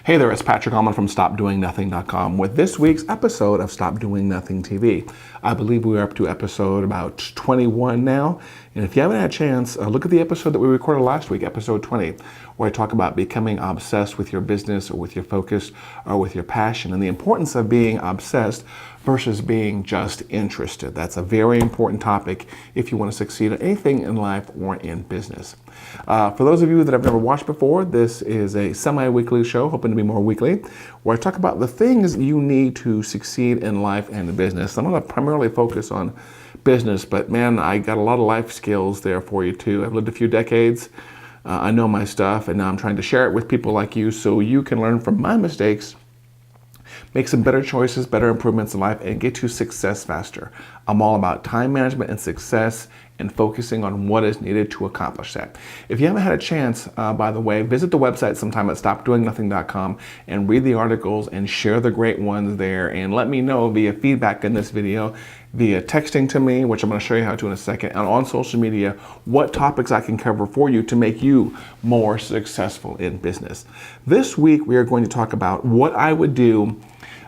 Hey there, it's Patrick Allmond from StopDoingNothing.com with this week's episode of Stop Doing Nothing TV. I believe we're up to episode about 21 now. And if you haven't had a chance, look at the episode that we recorded last week, episode 20, where I talk about becoming obsessed with your business or with your focus or with your passion and the importance of being obsessed versus being just interested. That's a very important topic if you want to succeed at anything in life or in business. For those of you that have never watched before, this is a semi-weekly show, hoping to be more weekly, where I talk about the things you need to succeed in life and in business. I'm going to primarily focus on business, but man, I got a lot of life skills there for you too. I've lived a few decades. I know my stuff, and now I'm trying to share it with people like you so you can learn from my mistakes, make some better choices, better improvements in life, and get to success faster. I'm all about time management and success and focusing on what is needed to accomplish that. If you haven't had a chance, by the way, visit the website sometime at StopDoingNothing.com and read the articles and share the great ones there, and let me know via feedback in this video, via texting to me, which I'm going to show you how to in a second, and on social media, what topics I can cover for you to make you more successful in business. This week, we are going to talk about what I would do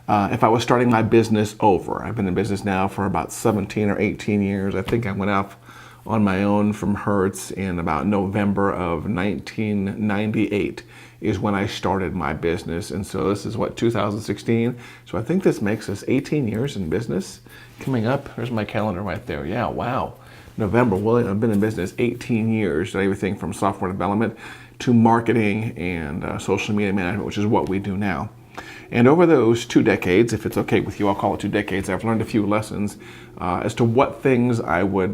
if I was starting my business over. I've been in business now for about 17 or 18 years. I think I went off on my own from Hertz in about November of 1998 is when I started my business. And so this is what, 2016? So I think this makes us 18 years in business coming up. There's my calendar right there. Yeah, wow. November, well, I've been in business 18 years, everything from software development to marketing and social media management, which is what we do now. And over those 2 decades, if it's okay with you, I'll call it 2 decades, I've learned a few lessons as to what things I would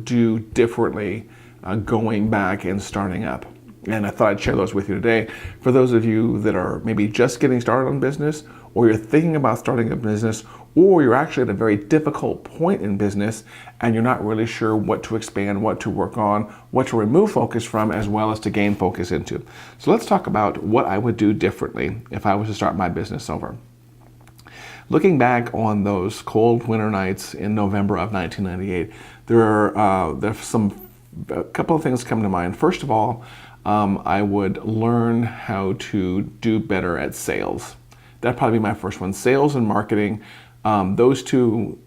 do differently going back and starting up. And I thought I'd share those with you today. For those of you that are maybe just getting started on business, or you're thinking about starting a business, or you're actually at a very difficult point in business and you're not really sure what to expand, what to work on, what to remove focus from, as well as to gain focus into. So let's talk about what I would do differently if I was to start my business over. Looking back on those cold winter nights in November of 1998, there's a couple of things come to mind. First of all, I would learn how to do better at sales. That'd probably be my first one. Sales and marketing. Those two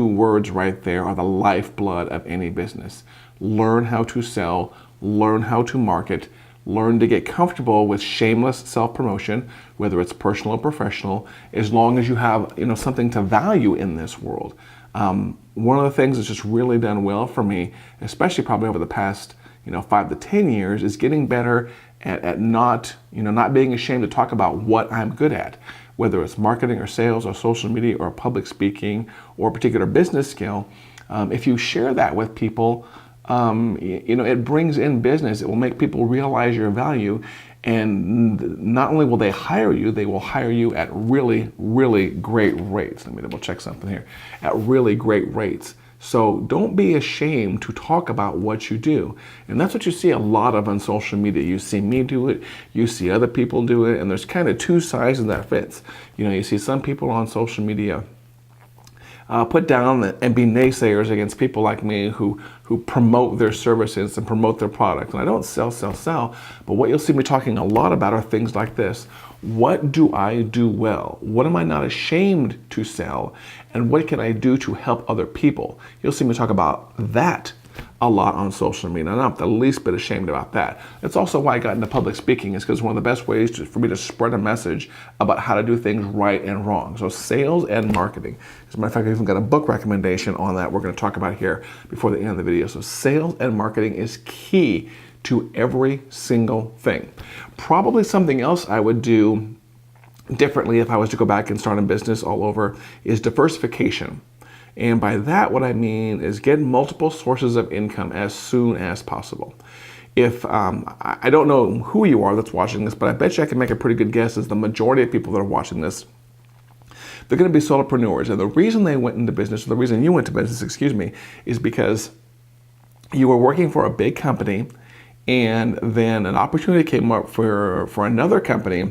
words right there are the lifeblood of any business. Learn how to sell, learn how to market, learn to get comfortable with shameless self-promotion, whether it's personal or professional, as long as you have something to value in this world. One of the things that's just really done well for me, especially probably over the past 5 to 10 years, is getting better at not being ashamed to talk about what I'm good at, whether it's marketing or sales or social media or public speaking or a particular business skill. If you share that with people, it brings in business. It will make people realize your value, and not only will they hire you, they will hire you at really, really great rates. Let me double check something here. At really great rates. So don't be ashamed to talk about what you do. And that's what you see a lot of on social media. You see me do it, you see other people do it, and there's kind of two sides of that fits. You see some people on social media put down and be naysayers against people like me who promote their services and promote their products. And I don't sell, but what you'll see me talking a lot about are things like this. What do I do well? What am I not ashamed to sell? And what can I do to help other people? You'll see me talk about that a lot on social media. I'm not the least bit ashamed about that. That's also why I got into public speaking, is because one of the best ways for me to spread a message about how to do things right and wrong. So sales and marketing. As a matter of fact, I even got a book recommendation on that we're going to talk about here before the end of the video. So sales and marketing is key to every single thing. Probably something else I would do differently if I was to go back and start a business all over is diversification. And by that, what I mean is get multiple sources of income as soon as possible. If I don't know who you are that's watching this, but I bet you I can make a pretty good guess is the majority of people that are watching this, they're going to be solopreneurs. And the reason they went into business, or the reason you went to business, is because you were working for a big company, and then an opportunity came up for another company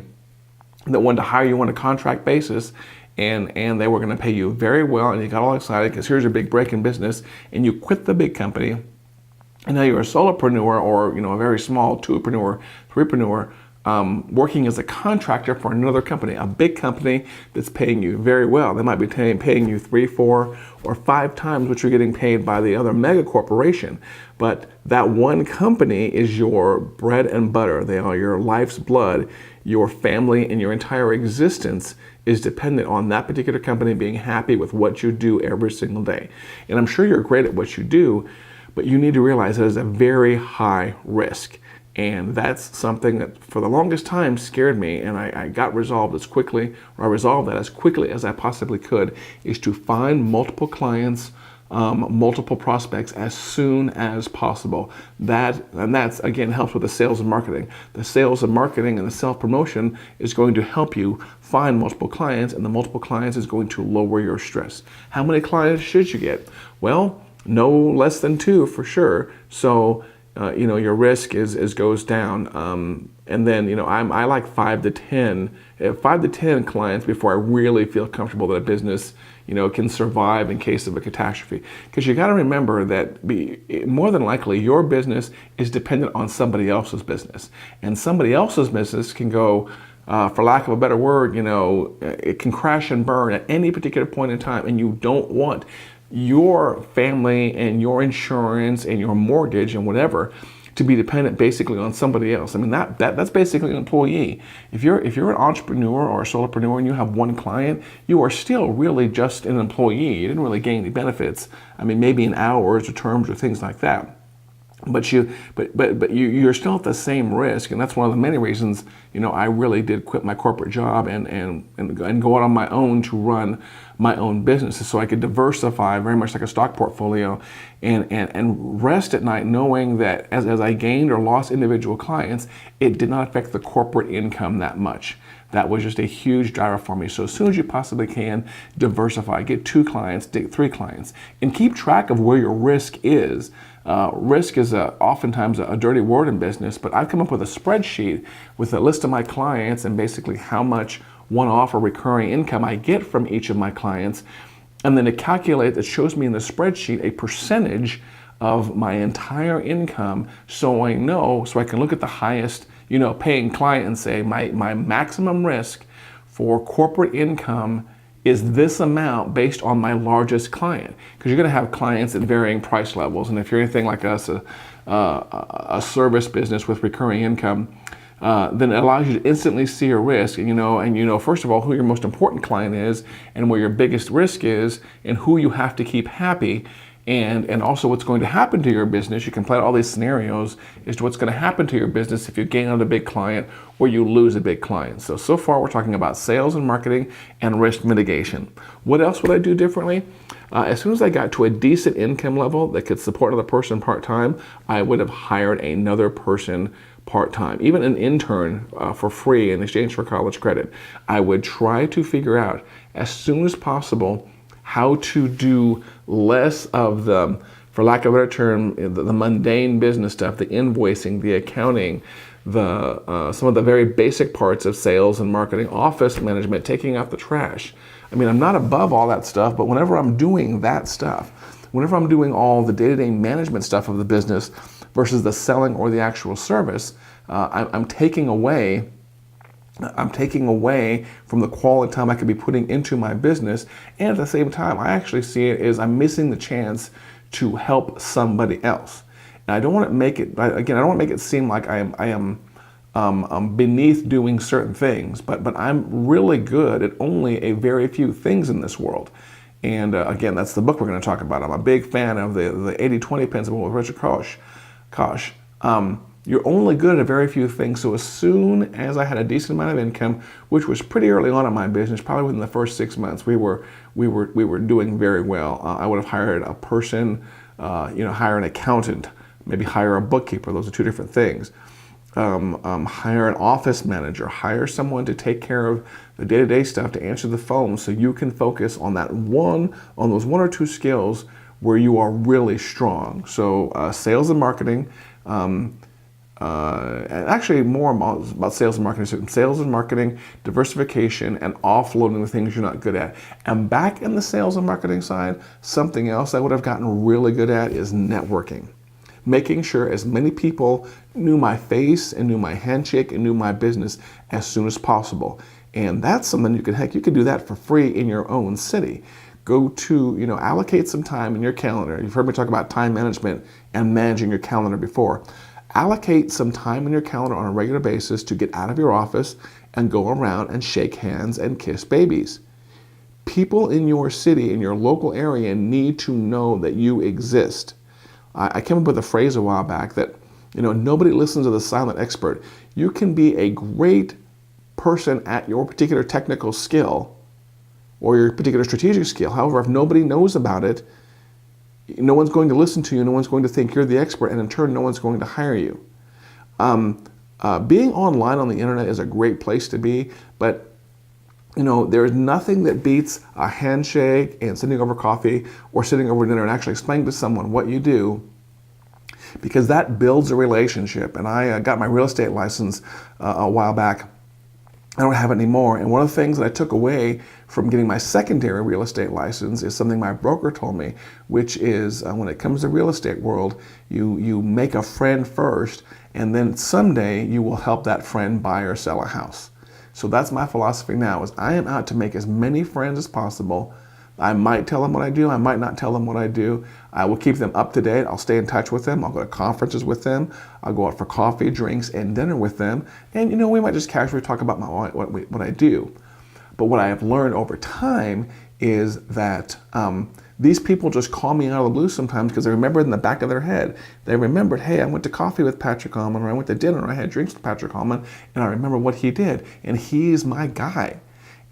that wanted to hire you on a contract basis, and they were going to pay you very well, and you got all excited because here's your big break in business, and you quit the big company, and now you're a solopreneur, or a very small 2-preneur, 3-preneur, working as a contractor for another company, a big company that's paying you very well. They might be paying you 3, 4, or 5 times what you're getting paid by the other mega corporation. But that one company is your bread and butter. They are your life's blood. Your family and your entire existence is dependent on that particular company being happy with what you do every single day. And I'm sure you're great at what you do, but you need to realize that it's a very high risk. And that's something that for the longest time scared me, and I resolved that as quickly as I possibly could, is to find multiple clients, multiple prospects as soon as possible. That's again helps with the sales and marketing. The sales and marketing and the self-promotion is going to help you find multiple clients, and the multiple clients is going to lower your stress. How many clients should you get? Well, no less than 2 for sure. So your risk goes down, and then I like 5 to 10 clients before I really feel comfortable that a business can survive in case of a catastrophe. Because you got to remember that more than likely your business is dependent on somebody else's business, and somebody else's business can go, for lack of a better word, it can crash and burn at any particular point in time, and you don't want your family and your insurance and your mortgage and whatever to be dependent basically on somebody else. I mean, that's basically an employee. If you're an entrepreneur or a solopreneur and you have one client, you are still really just an employee. You didn't really gain any benefits. I mean, maybe in hours or terms or things like that. But you're still at the same risk, and that's one of the many reasons I really did quit my corporate job and go out on my own to run my own businesses, so I could diversify very much like a stock portfolio, and rest at night knowing that as I gained or lost individual clients, it did not affect the corporate income that much. That was just a huge driver for me. So as soon as you possibly can, diversify, get 2 clients, 3 clients, and keep track of where your risk is. Risk is oftentimes a dirty word in business, but I've come up with a spreadsheet with a list of my clients and basically how much one-off or recurring income I get from each of my clients. And then it shows me in the spreadsheet a percentage of my entire income, so I can look at the highest paying client and say my maximum risk for corporate income is this amount based on my largest client. Because you're going to have clients at varying price levels, and if you're anything like us, a service business with recurring income, then it allows you to instantly see your risk, and first of all who your most important client is, and where your biggest risk is, and who you have to keep happy. And also what's going to happen to your business. You can play out all these scenarios as to what's going to happen to your business if you gain on a big client or you lose a big client. So far we're talking about sales and marketing and risk mitigation. What else would I do differently? As soon as I got to a decent income level that could support another person part-time, I would have hired another person part-time, even an intern for free in exchange for college credit. I would try to figure out as soon as possible how to do less of the, for lack of a better term, the mundane business stuff, the invoicing, the accounting, some of the very basic parts of sales and marketing, office management, taking out the trash. I mean, I'm not above all that stuff, but whenever I'm doing that stuff, whenever I'm doing all the day-to-day management stuff of the business versus the selling or the actual service, I'm taking away from the quality time I could be putting into my business, and at the same time, I actually see it as I'm missing the chance to help somebody else. And I don't want to make it seem like I am beneath doing certain things, but I'm really good at only a very few things in this world. And again, that's the book we're going to talk about. I'm a big fan of the 80-20 principle with Richard Koch. You're only good at a very few things. So as soon as I had a decent amount of income, which was pretty early on in my business, probably within the first 6 months, we were doing very well. I would have hired a person, hire an accountant, maybe hire a bookkeeper. Those are 2 different things. Hire an office manager, hire someone to take care of the day-to-day stuff, to answer the phone, so you can focus on those 1 or 2 skills where you are really strong. So sales and marketing. And actually more about sales and marketing, diversification, and offloading the things you're not good at. And back in the sales and marketing side, something else I would have gotten really good at is networking. making sure as many people knew my face and knew my handshake and knew my business as soon as possible. And that's something you could do that for free in your own city. Go to, allocate some time in your calendar. You've heard me talk about time management and managing your calendar before. Allocate some time in your calendar on a regular basis to get out of your office and go around and shake hands and kiss babies. People in your city, in your local area, need to know that you exist. I came up with a phrase a while back that, nobody listens to the silent expert. You can be a great person at your particular technical skill or your particular strategic skill. However, if nobody knows about it, no one's going to listen to you, no one's going to think you're the expert, and in turn, no one's going to hire you. Being online on the internet is a great place to be, but there's nothing that beats a handshake and sitting over coffee or sitting over dinner and actually explaining to someone what you do, because that builds a relationship. And I got my real estate license a while back. I don't have it anymore. And one of the things that I took away from getting my secondary real estate license is something my broker told me, which is when it comes to real estate world, you make a friend first, and then someday you will help that friend buy or sell a house. So that's my philosophy now, is I am out to make as many friends as possible. I might tell them what I do. I might not tell them what I do. I will keep them up to date. I'll stay in touch with them. I'll go to conferences with them. I'll go out for coffee, drinks, and dinner with them. And, we might just casually talk about what I do. But what I have learned over time is that these people just call me out of the blue sometimes because they remember it in the back of their head. They remembered, hey, I went to coffee with Patrick Allmond, or I went to dinner, or I had drinks with Patrick Allmond, and I remember what he did, and he's my guy.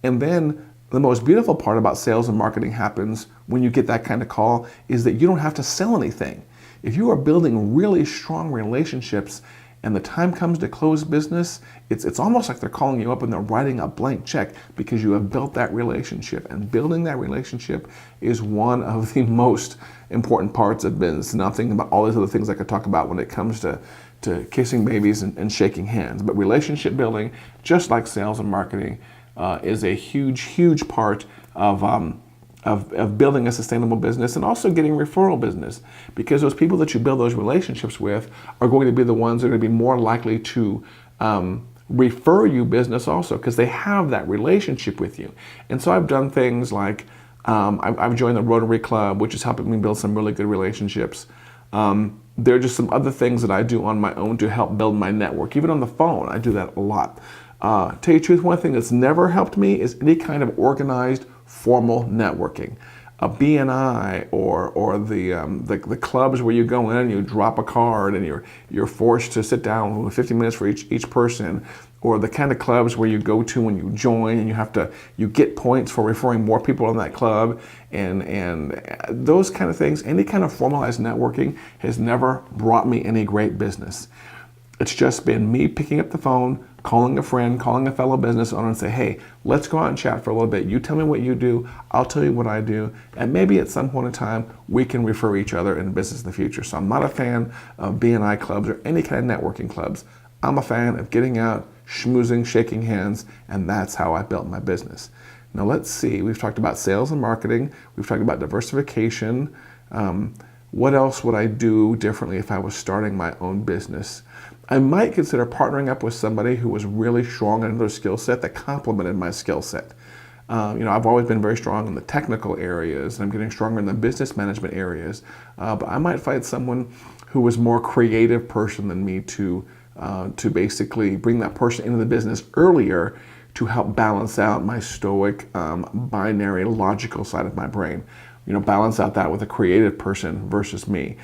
And then the most beautiful part about sales and marketing happens when you get that kind of call is that you don't have to sell anything. If you are building really strong relationships and the time comes to close business, it's almost like they're calling you up and they're writing a blank check because you have built that relationship. And building that relationship is one of the most important parts of business. And I'm thinking about all these other things I could talk about when it comes to kissing babies and shaking hands. But relationship building, just like sales and marketing, is a huge, huge part of building a sustainable business, and also getting referral business, because those people that you build those relationships with are going to be the ones that are going to be more likely to refer you business also, because they have that relationship with you. And so I've done things like I've joined the Rotary Club, which is helping me build some really good relationships. There are just some other things that I do on my own to help build my network. Even on the phone, I do that a lot. Tell you the truth, one thing that's never helped me is any kind of organized, formal networking. A BNI or the clubs where you go in and you drop a card and you're forced to sit down with 50 minutes for each person, or the kind of clubs where you go to when you join and you get points for referring more people in that club, and those kind of things. Any kind of formalized networking has never brought me any great business. It's just been me picking up the phone, calling a friend, calling a fellow business owner and say, hey, let's go out and chat for a little bit. You tell me what you do, I'll tell you what I do, and maybe at some point in time, we can refer each other in business in the future. So I'm not a fan of BNI clubs or any kind of networking clubs. I'm a fan of getting out, schmoozing, shaking hands, and that's how I built my business. Now let's see, we've talked about sales and marketing, we've talked about diversification. What else would I do differently if I was starting my own business? I might consider partnering up with somebody who was really strong in another skill set that complemented my skill set. I've always been very strong in the technical areas, and I'm getting stronger in the business management areas. But I might find someone who was more creative person than me to basically bring that person into the business earlier to help balance out my stoic, binary, logical side of my brain. Balance out that with a creative person versus me.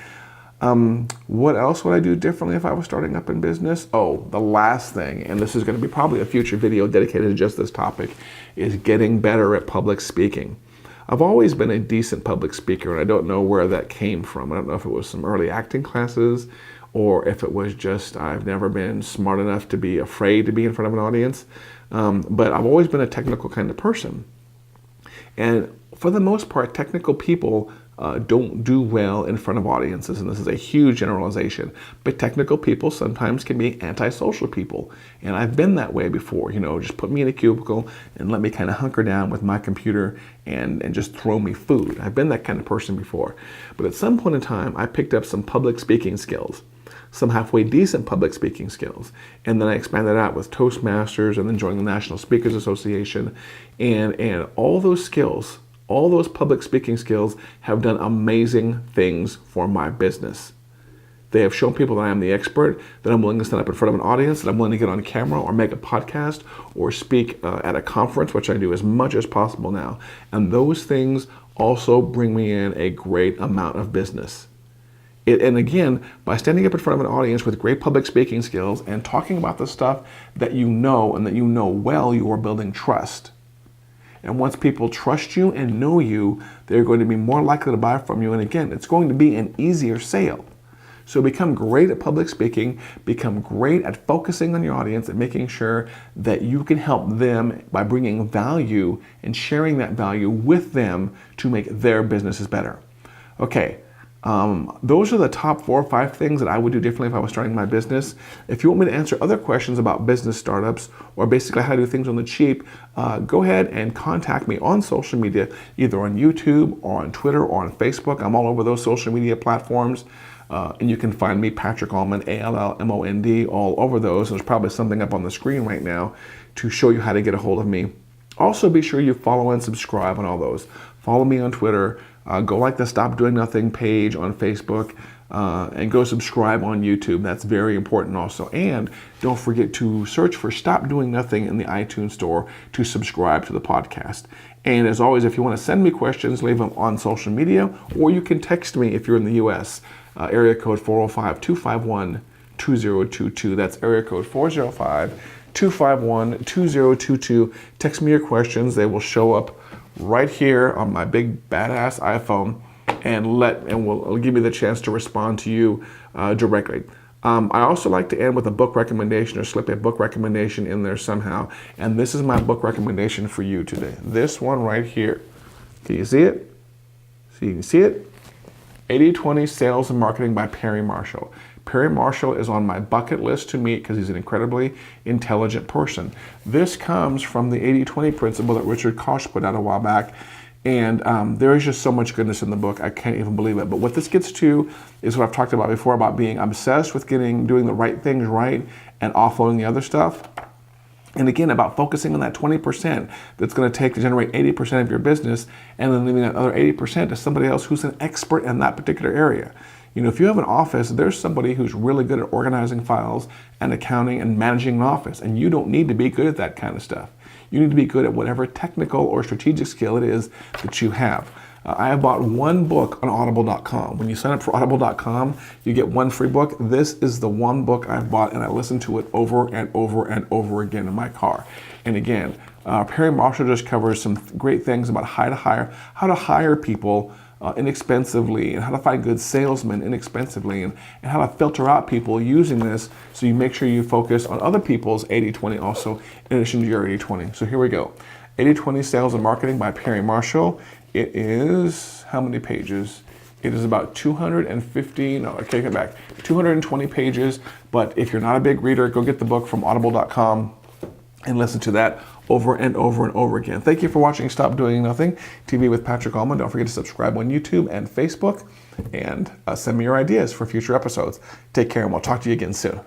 What else would I do differently if I was starting up in business? Oh, the last thing, and this is going to be probably a future video dedicated to just this topic, is getting better at public speaking. I've always been a decent public speaker, and I don't know where that came from. I don't know if it was some early acting classes, or if it was just I've never been smart enough to be afraid to be in front of an audience. But I've always been a technical kind of person. And for the most part, technical people don't do well in front of audiences, and this is a huge generalization, but technical people sometimes can be antisocial people, and I've been that way before. Just put me in a cubicle and let me kind of hunker down with my computer and just throw me food. I've been that kind of person before, but at some point in time I picked up some public speaking skills, some halfway decent public speaking skills, and then I expanded out with Toastmasters and then joined the National Speakers Association, and all those skills, all those public speaking skills have done amazing things for my business. They have shown people that I am the expert, that I'm willing to stand up in front of an audience, that I'm willing to get on camera or make a podcast or speak at a conference, which I do as much as possible now. And those things also bring me in a great amount of business. And again, by standing up in front of an audience with great public speaking skills and talking about the stuff that you know and that you know well, you are building trust. And once people trust you and know you, they're going to be more likely to buy from you. And again, it's going to be an easier sale. So become great at public speaking, become great at focusing on your audience and making sure that you can help them by bringing value and sharing that value with them to make their businesses better. Okay. Those are the top 4 or 5 things that I would do differently if I was starting my business. If you want me to answer other questions about business startups or basically how to do things on the cheap, go ahead and contact me on social media, either on YouTube or on Twitter or on Facebook. I'm all over those social media platforms. And you can find me, Patrick Allmond, Allmond, all over those. There's probably something up on the screen right now to show you how to get a hold of me. Also, be sure you follow and subscribe on all those. Follow me on Twitter. Go like the Stop Doing Nothing page on Facebook, and go subscribe on YouTube. That's very important also. And don't forget to search for Stop Doing Nothing in the iTunes store to subscribe to the podcast. And as always, if you want to send me questions, leave them on social media, or you can text me if you're in the U.S. Area code 405-251-2022. That's area code 405-251-2022. Text me your questions. They will show up right here on my big badass iPhone, and will give me the chance to respond to you directly. I also like to end with a book recommendation or slip a book recommendation in there somehow. And this is my book recommendation for you today. This one right here. Can you see it? So you can see it? 80/20 Sales and Marketing by Perry Marshall. Perry Marshall is on my bucket list to meet because he's an incredibly intelligent person. This comes from the 80/20 principle that Richard Koch put out a while back. And there is just so much goodness in the book, I can't even believe it. But what this gets to is what I've talked about before, about being obsessed with doing the right things right and offloading the other stuff. And again, about focusing on that 20% that's going to take to generate 80% of your business, and then leaving that other 80% to somebody else who's an expert in that particular area. If you have an office, there's somebody who's really good at organizing files and accounting and managing an office, and you don't need to be good at that kind of stuff. You need to be good at whatever technical or strategic skill it is that you have. I have bought one book on audible.com. When you sign up for audible.com, you get one free book. This is the one book I've bought, and I listen to it over and over and over again in my car. And again, Perry Marshall just covers some great things about how to hire people inexpensively, and how to find good salesmen inexpensively, and how to filter out people using this, so you make sure you focus on other people's 80/20 also, in addition to your 80/20. So here we go. 80/20 Sales and Marketing by Perry Marshall. It is, how many pages? It is about 220 pages, but if you're not a big reader, go get the book from audible.com and listen to that over and over and over again. Thank you for watching Stop Doing Nothing TV with Patrick Allmond. Don't forget to subscribe on YouTube and Facebook, and send me your ideas for future episodes. Take care, and we'll talk to you again soon.